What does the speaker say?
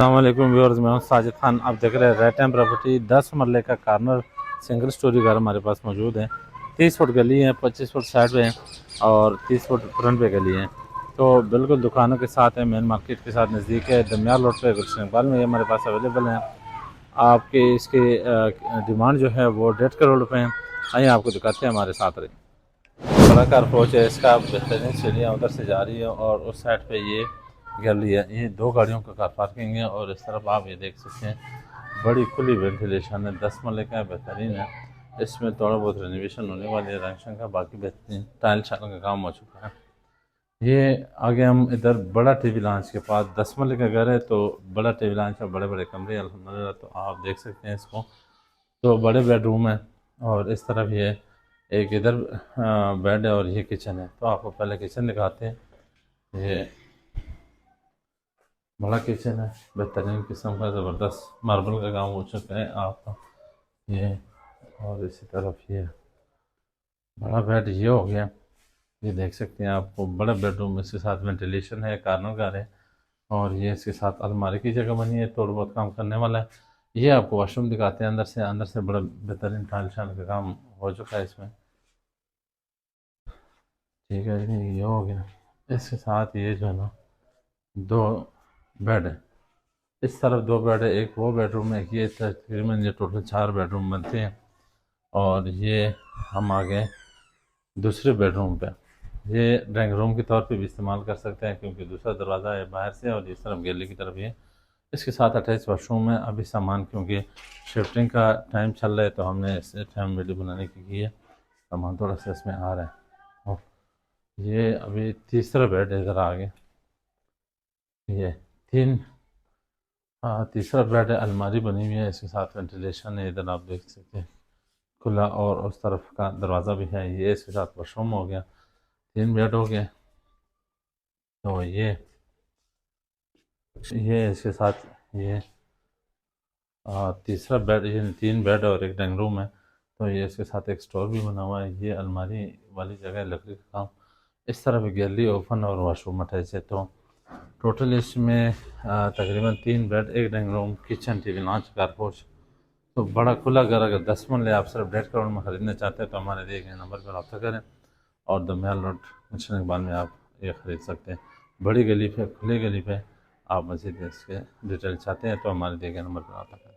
अस्सलामुअलैकुम व्यूअर्स, मैं हूं साजिद खान। आप देख रहे हैं रेड टाइम प्रॉपर्टी। 10 मरले का कार्नर सिंगल स्टोरी घर हमारे पास मौजूद है। 30 फुट गली है, 25 फुट साइड पे है और 30 फुट फ्रंट पे गली है। तो बिल्कुल दुकानों के साथ है, मेन मार्केट के साथ नज़दीक है। दमियाल रोड पे गुलशन इकबाल में ये हमारे पास अवेलेबल है। आपके इसके डिमांड जो है वो 1.5 करोड़ रुपये है। आइए आपको दिखाते हैं, हमारे साथ रही। बड़ा कार अप्रोच है इसका, बेहतरीन सीढ़ियाँ उधर से जा रही है और उस साइड पे ये गैलरी है। ये 2 गाड़ियों का कार पार्किंग है और इस तरफ आप ये देख सकते हैं बड़ी खुली वेंटिलेशन है। 10 मरले का बेहतरीन है। इसमें थोड़ा बहुत रेनोवेशन होने वाली है, रंग शंग का, बाकी बेहतरीन टाइल शाइल का काम हो चुका है। ये आगे हम इधर बड़ा टीवी लॉन्च के पास 10 मरले का घर है, तो बड़ा टीवी लॉन्च है, बड़े बड़े कमरे अल्हम्दुलिल्लाह। तो आप देख सकते हैं इसको, तो बड़े बेडरूम है और इस तरफ ये एक इधर बेड है और ये किचन है। तो आपको पहले किचन दिखाते हैं। ये बड़ा किचन है, बेहतरीन किस्म का, ज़बरदस्त मार्बल का काम हो चुका है आपका ये। और इसी तरफ ये बड़ा बेड ये हो गया। ये देख सकते हैं, आपको बड़ा बेडरूम, इसके साथ वेंटिलेशन है, कार्नर घर है और ये इसके साथ अलमारी की जगह बनी है, थोड़ा बहुत काम करने वाला है। ये आपको वॉशरूम दिखाते हैं अंदर से बड़ा बेहतरीन टाइल शाइल का काम हो चुका है इसमें। ठीक है जी, ये हो गया। इसके साथ ये जो है ना, 2 बेड है। इस तरफ 2 बेड है, एक वो बेडरूम है, ये तकरीबन ये टोटल 4 बेडरूम बनते हैं। और ये हम आ गए दूसरे बेडरूम पे। ये ड्राइंग रूम के तौर पे भी इस्तेमाल कर सकते हैं, क्योंकि दूसरा दरवाज़ा है बाहर से और इस तरफ गैलरी की तरफ ये। इसके साथ अटैच वॉशरूम है। अभी सामान क्योंकि शिफ्टिंग का टाइम चल रहा है, तो हमने इस टाइम वीडियो बनाने की है। सामान थोड़ा सा इसमें आ रहा है। और ये अभी तीसरा बेड इधर आ गया। ये 3, हाँ, तीसरा बेड है, अलमारी बनी हुई है, इसके साथ वेंटिलेशन है, इधर आप देख सकते हैं खुला, और उस तरफ का दरवाज़ा भी है। ये इसके साथ वॉशरूम हो गया। 3 बेड हो गए। तो ये इसके साथ ये तीसरा बेड, ये 3 बेड और एक डाइनिंग रूम है। तो ये इसके साथ एक स्टोर भी बना हुआ है। ये अलमारी वाली जगह है, लकड़ी का काम। इस तरफ गैलरी, ओपन और वॉशरूम अटैच है। तो टोटल इसमें तकरीबन 3 बेड, एक dining room, kitchen, TV launch, car porch. तो बड़ा खुला घर। अगर 10 मरले आप सिर्फ 1.5 करोड़ में ख़रीदना चाहते हैं तो हमारे दिए गए नंबर पर रब्ता करें और दमियाल रोड गुलशन इकबाल में आप ये ख़रीद सकते हैं। बड़ी गली पे, खुली गली पे। आप मज़ीद इसके डिटेल चाहते हैं तो हमारे दिए गए नंबर पर रब्ता करें।